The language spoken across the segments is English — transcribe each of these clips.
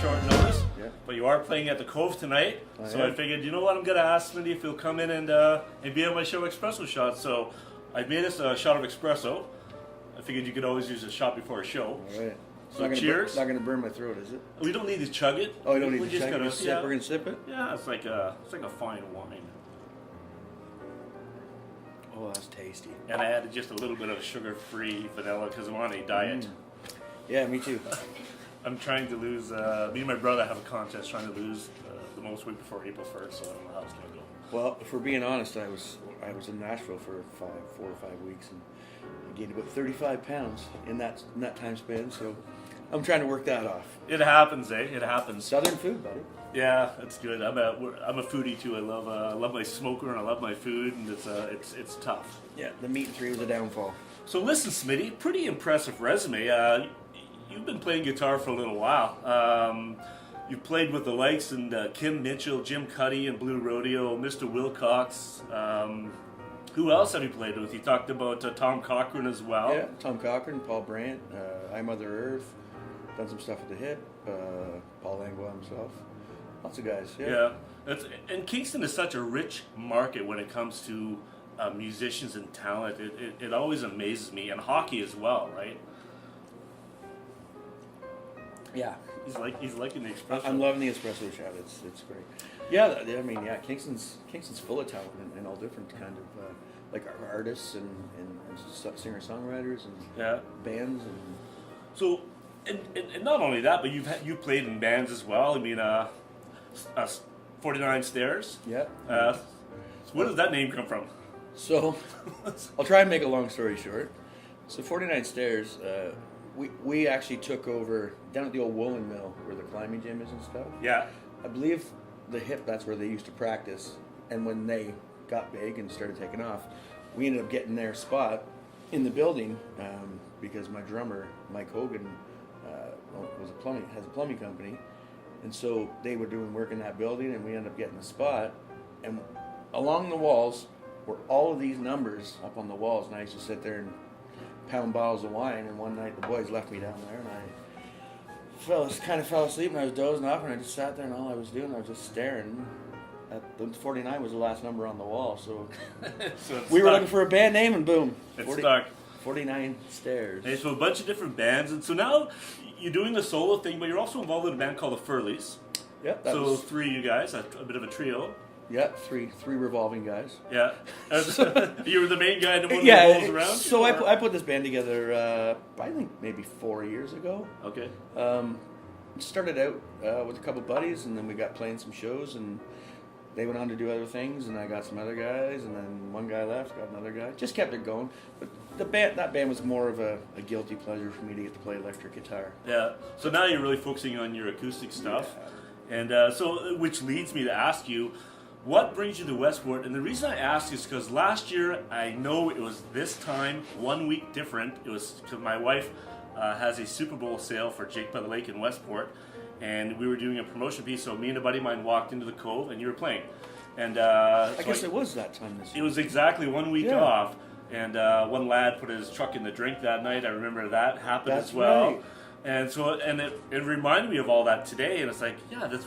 short notice. Yeah. But you are playing at the Cove tonight, so I figured, you know what, I'm gonna ask Smitty if he'll come in and be on my show, Espresso Shots. So I made us a shot of espresso. I figured you could always use a shot before a show. All right. So cheers. Not gonna burn my throat, is it? We don't need to chug it. Oh, you don't need We're to chug it. gonna Sip. We're gonna sip it. Yeah, it's like a fine wine. Oh, that's tasty. And I added just a little bit of sugar-free vanilla because I'm on a diet. Yeah, me too. I'm trying to lose. Me and my brother have a contest trying to lose the most weight before April 1st, so I don't know how it's gonna go. Well, if we're being honest, I was in Nashville for 4 or 5 weeks, and I gained about 35 pounds in that time span. So I'm trying to work that off. It happens, eh? It happens. Southern food, buddy. Yeah, it's good. I'm a foodie too. I love my smoker and I love my food, and it's tough. Yeah, the meat 3 was a downfall. So listen, Smitty, pretty impressive resume. You've been playing guitar for a little while. You've played with the likes and Kim Mitchell, Jim Cuddy, and Blue Rodeo, Mr. Wilcox. Who else have you played with? You talked about Tom Cochran as well. Yeah, Tom Cochran, Paul Brandt, I Mother Earth. Done some stuff with the Hip. Paul Langlois himself. Lots of guys. Yeah. And Kingston is such a rich market when it comes to musicians and talent. It always amazes me, and hockey as well, right? Yeah. He's liking the espresso. I'm loving the espresso shot. It's great. Yeah, I mean, yeah, Kingston's full of talent and all different kind of like artists and singer songwriters and bands and. So, and not only that, but you played in bands as well. I mean, 49 Stairs. Yeah. So where does that name come from? So, I'll try and make a long story short. So 49 Stairs, we actually took over down at the old Woolen Mill where the climbing gym is and stuff. Yeah. I believe the Hip, that's where they used to practice. And when they got big and started taking off, we ended up getting their spot in the building because my drummer, Mike Hogan, has a plumbing company. And so they were doing work in that building, and we ended up getting the spot. And along the walls were all of these numbers up on the walls, and I used to sit there and pound bottles of wine. And one night the boys left me down there, and I kind of fell asleep, and I was dozing off, and I just sat there, and all I was doing, I was just staring. The 49 was the last number on the wall, so, we were looking for a band name, and boom, it's stuck. 49 Stairs. Hey, so a bunch of different bands, and so now you're doing the solo thing, but you're also involved in a band called the Furleys. Yep. So 3 of you guys, a bit of a trio. Yeah, three revolving guys. Yeah. You were the main guy and the one that rolls around? So I put this band together, I think maybe 4 years ago. Okay. Started out with a couple buddies, and then we got playing some shows, and they went on to do other things, and I got some other guys, and then one guy left, got another guy. Just kept it going. But that band was more of a guilty pleasure for me to get to play electric guitar. Yeah. So now you're really focusing on your acoustic stuff. Yeah. And so, which leads me to ask you, what brings you to Westport? And the reason I ask is because last year, I know it was this time, 1 week different. It was because my wife has a Super Bowl sale for Jake by the Lake in Westport. And we were doing a promotion piece, so me and a buddy of mine walked into the Cove, and you were playing. And I guess it was that time this year. It was exactly 1 week off. And one lad put his truck in the drink that night. I remember that happened as well. Right. And so, and it reminded me of all that today. And it's like, yeah, that's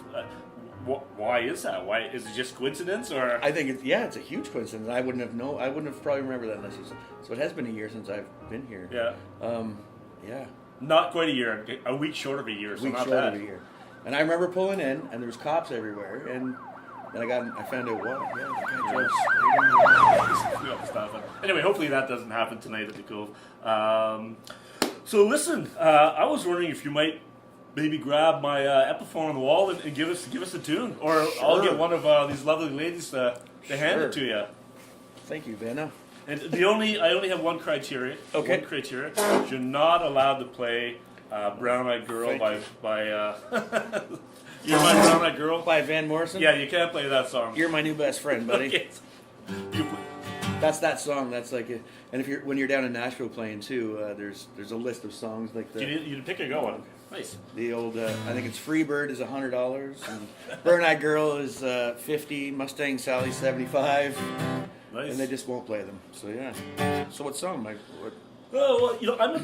why is that? Why is it just coincidence, or? I think it's a huge coincidence. I wouldn't have probably remembered that unless you. So it has been a year since I've been here. Yeah. Yeah. Not quite a year. A week short of a year. So not bad. Of a year. And I remember pulling in, and there was cops everywhere, and then I found out what. Yeah, the guy drives. Anyway, hopefully that doesn't happen tonight at the Cove. So listen, I was wondering if you might maybe grab my Epiphone on the wall and give us a tune, or sure. I'll get one of these lovely ladies to hand it to you. Thank you, Vanna. And I only have one criteria. Okay. One criteria: you're not allowed to play "Brown Eyed Girl" by You're My Brown Eyed Girl by Van Morrison. Yeah, you can't play that song. You're my new best friend, buddy. Okay. That's that song. That's like, and when you're down in Nashville playing too, there's a list of songs like that. You pick a good one. Nice. The old, I think it's Freebird is $100, and Brown Eyed Girl is $50, Mustang Sally $75. Nice. And they just won't play them. So yeah. So what song, Mike? Oh, well, I'm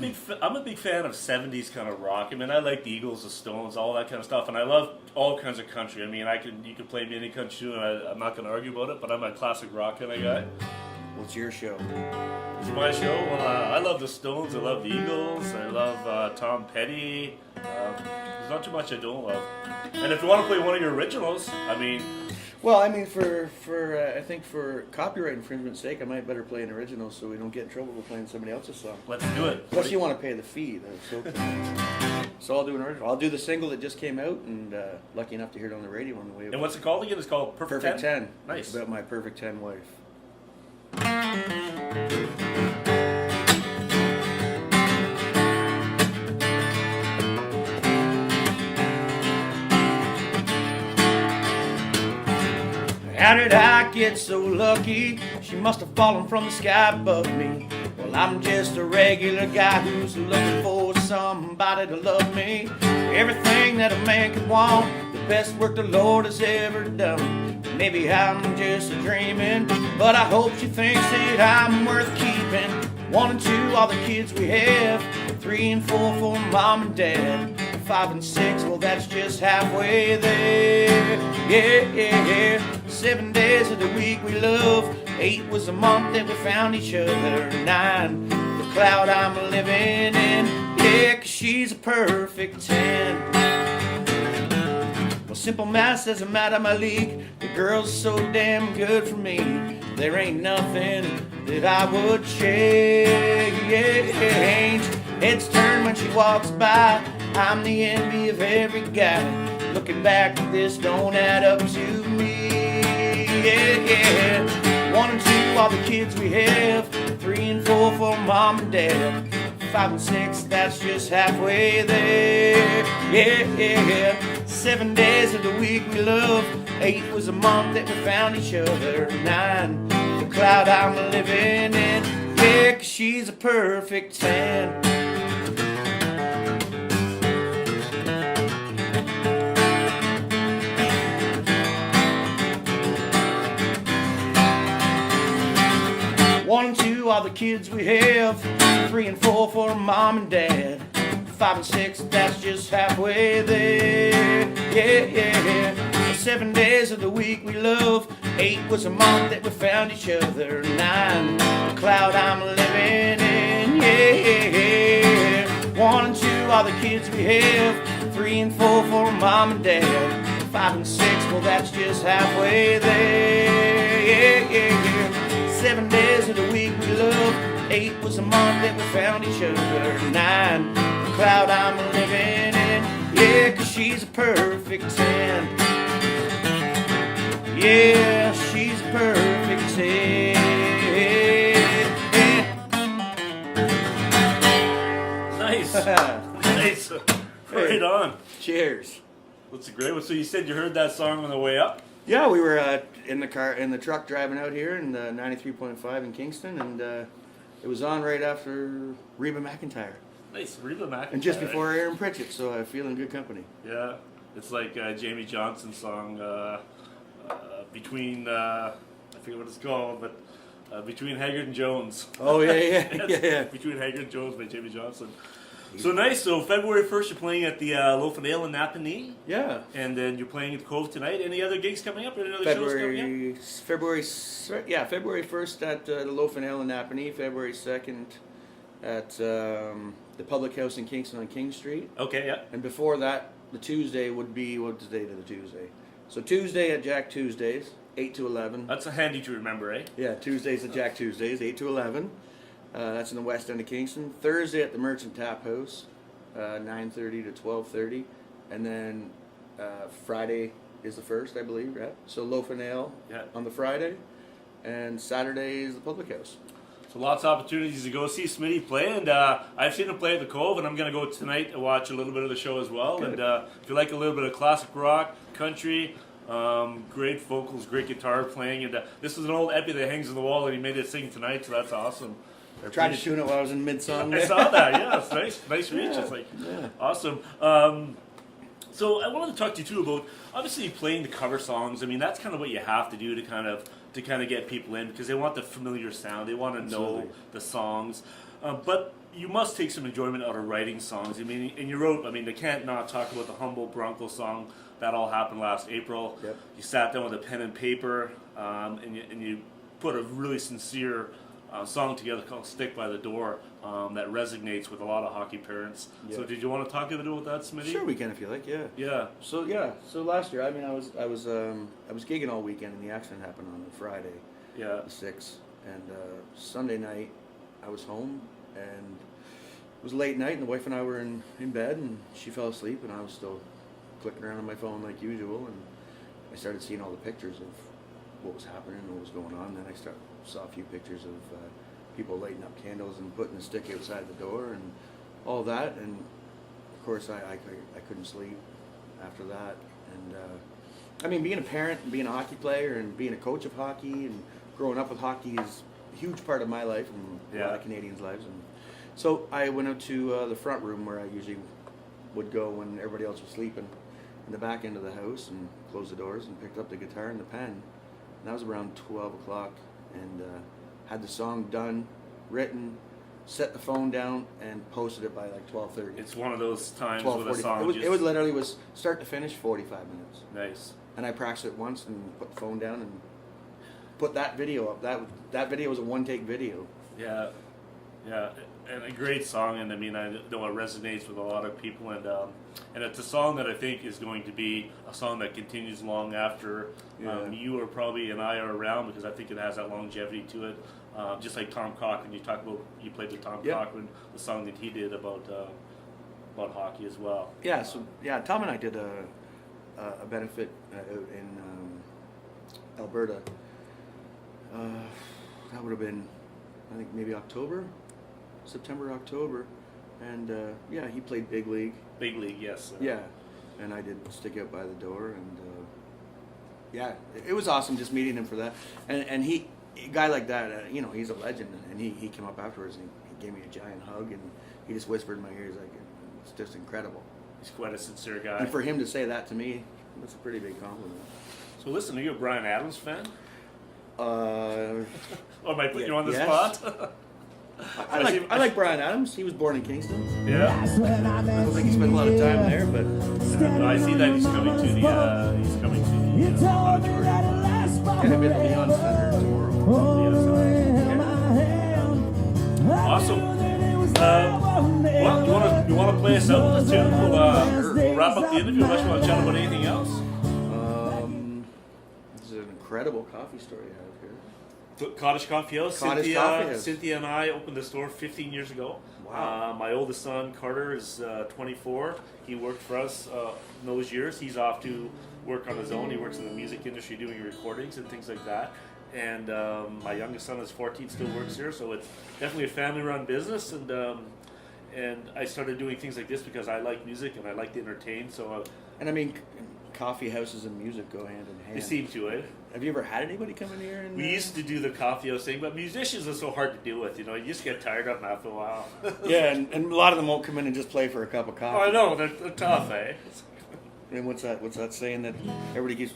a big fan of '70s kind of rock. I mean, I like the Eagles, the Stones, all that kind of stuff, and I love all kinds of country. I mean, you can play me any country too, and I'm not going to argue about it. But I'm a classic rock kind of guy. What's your show? It's my show. I love the Stones. I love the Eagles. I love Tom Petty. There's not too much I don't love. And if you want to play one of your originals, I mean. Well, I mean, for I think for copyright infringement's sake, I might better play an original so we don't get in trouble with playing somebody else's song. Let's do it. Unless you want to pay the fee, that's okay. So I'll do an original. I'll do the single that just came out, and lucky enough to hear it on the radio on the way. And what's it called again? It's called Perfect 10. Nice. It's about my perfect 10 wife. How did I get so lucky? She must have fallen from the sky above me. Well, I'm just a regular guy who's looking for somebody to love me. Everything that a man could want, the best work the Lord has ever done. Maybe I'm just dreaming, but I hope she thinks that I'm worth keeping. 1 and 2 are the kids we have, 3 and 4 for mom and dad. 5 and 6, well that's just halfway there. Yeah. 7 days of the week we love. 8 was the month that we found each other. 9, the cloud I'm living in. Yeah, 'cause she's a perfect 10. Well, simple math says I'm out of my league. The girl's so damn good for me. There ain't nothing that I would change. Heads turn when she walks by. I'm the envy of every guy. Looking back, this don't add up to me. Yeah. 1 and 2 are the kids we have. 3 and 4 for mom and dad. 5 and 6, that's just halfway there. Yeah. 7 days of the week we love. 8 was the month that we found each other. 9, the cloud I'm living in. Yeah, 'cause she's a perfect 10. One and 2 are the kids we have. 3 and 4 for mom and dad. 5 and 6, that's just halfway there. Yeah. 7 days of the week we love. 8 was a month that we found each other. 9, the cloud I'm living in. Yeah. 1 and 2 are the kids we have. 3 and 4 for mom and dad. 5 and 6, well that's just halfway there. Yeah. 7 days of the week we love. 8 was the month that we found each other. 9, the cloud I'm living in. Yeah, 'cause she's a perfect 10. Yeah, she's a perfect 10. Nice. Nice. Right on. Cheers. That's a great one. So you said you heard that song on the way up? Yeah, we were in the truck driving out here in 93.5 in Kingston, and it was on right after Reba McEntire. Nice, Reba McEntire. And just before Aaron Pritchett, so I feel in good company. Yeah, it's like Jamie Johnson's song between I forget what it's called, but Between Haggard and Jones. Oh yeah. Between Haggard and Jones by Jamie Johnson. So nice. So February 1st, you're playing at the Loaf and Ale in Napanee. Yeah. And then you're playing at the Cove tonight. Any other gigs coming up? Any other shows coming up? February 1st at the Loaf and Ale in Napanee. February 2nd at the Public House in Kingston on King Street. Okay, yeah. And before that, the Tuesday would be, what's the date of the Tuesday? So Tuesday at Jack Tuesdays, 8 to 11. That's handy to remember, eh? Yeah, Tuesdays at Jack Tuesdays, 8 to 11. That's in the west end of Kingston. Thursday at the Merchant Tap House, 9:30 to 12:30. And then Friday is the 1st, I believe, right? So Loaf and Ale on the Friday. And Saturday is the Public House. So lots of opportunities to go see Smitty play. And I've seen him play at the Cove, and I'm going to go tonight to watch a little bit of the show as well. Good. And if you like a little bit of classic rock, country, great vocals, great guitar playing. And this is an old epi that hangs on the wall, and he made it sing tonight, so that's awesome. I tried to tune it while I was in mid-song. I saw that, yeah. It's nice reach. Yeah, it's like awesome. So I wanted to talk to you too about obviously playing the cover songs. I mean, that's kind of what you have to do to kind of to kind of get people in because they want the familiar sound. They want to know Absolutely. the songs. But you must take some enjoyment out of writing songs. I mean, and you wrote, I mean, they can't not talk about the Humble Bronco song. That all happened last April. Yep. You sat down with a pen and paper, and you put a really sincere song together called Stick by the Door that resonates with a lot of hockey parents. Yeah. So did you want to talk a bit about that, Smitty? Sure, we can if you like. Yeah. Yeah. So last year, I mean, I was gigging all weekend, and the accident happened on Friday, Yeah. the 6th, and Sunday night, I was home, and it was late night, and the wife and I were in bed, and she fell asleep, and I was still clicking around on my phone like usual, and I started seeing all the pictures of what was happening and what was going on. Then I saw a few pictures of people lighting up candles and putting a stick outside the door and all that, and of course I couldn't sleep after that. And I mean, being a parent and being a hockey player and being a coach of hockey and growing up with hockey is a huge part of my life and a lot of Canadians' lives. And so I went out to the front room where I usually would go when everybody else was sleeping, in the back end of the house, and closed the doors and picked up the guitar and the pen. And that was around 12 o'clock, and had the song done, written, set the phone down, and posted it by like 12:30. It's one of those times with a song. It was literally was start to finish 45 minutes. Nice. And I practiced it once and put the phone down and put that video up. That video was a one-take video. Yeah, yeah, and a great song, and I mean, I know it resonates with a lot of people, and it's a song that I think is going to be a song that continues long after you or probably and I are around, because I think it has that longevity to it. Just like Tom Cochran, you played with Tom Cochran, the song that he did about hockey as well. Yeah, so Tom and I did a benefit out in Alberta. That would have been, I think, maybe September, October, and he played Big League. Big League, yes. Yeah, and I did Stick Out by the Door, and it was awesome just meeting him for that. And a guy like that, he's a legend, and he came up afterwards and he gave me a giant hug, and he just whispered in my ears, like, it's just incredible. He's quite a sincere guy. And for him to say that to me, that's a pretty big compliment. So listen, are you a Bryan Adams fan? Or am I putting you on the spot? I like Bryan Adams. He was born in Kingston. Yeah. I don't think he spent a lot of time there, but No, I see that he's coming to the auditorium. yeah, it'll be on Center tomorrow. Awesome. Well, you want to play us out with a tune? We'll wrap up the interview unless you want to chat about anything else. This is an incredible coffee story I have here. Cottage Coffee House. Cottage Coffee House. Cynthia and I opened the store 15 years ago. Wow. My oldest son, Carter, is 24. He worked for us in those years. He's off to work on his own. He works in the music industry doing recordings and things like that. And my youngest son is 14, still works here. So it's definitely a family-run business. And I started doing things like this because I like music and I like to entertain. So And I mean, coffee houses and music go hand in hand. they seem to, eh? Have you ever had anybody come in here? And, We used to do the coffee house thing, but musicians are so hard to deal with. You just get tired of them after a while. Yeah, and a lot of them won't come in and just play for a cup of coffee. Oh, I know, they're tough, eh? And what's that saying that everybody keeps?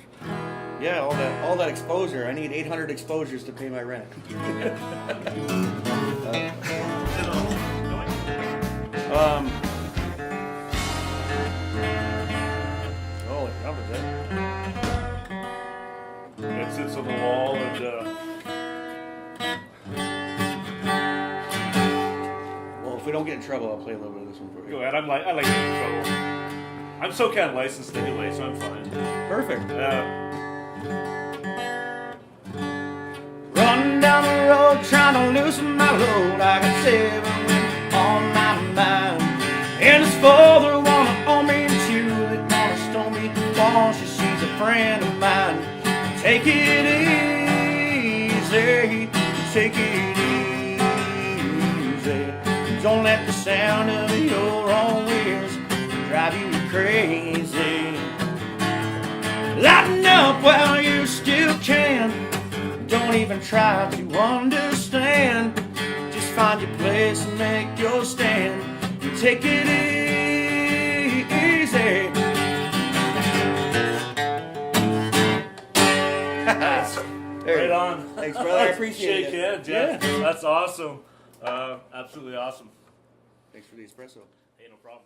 Yeah, all that exposure. I need 800 exposures to pay my rent. Oh, it covers it. It sits on the wall and Well, if we don't get in trouble, I'll play a little bit of this one for go you. ahead. I like getting in trouble. I'm SoCal licensed anyway, so I'm fine. Perfect. Running down the road trying to loosen my load. I got 7 women on my mind. And this father wanna own me and two that wanna stone me. While she's a friend of mine. Take it easy, take it easy. Don't let the sound of your own wheels drive you crazy. Lighten up while you still can. Don't even try to understand. Just find your place and make your stand. And take it easy. Right on. Thanks, brother. I appreciate Shake it. hands. Yeah. That's awesome. Absolutely awesome. Thanks for the espresso. Hey, no problem.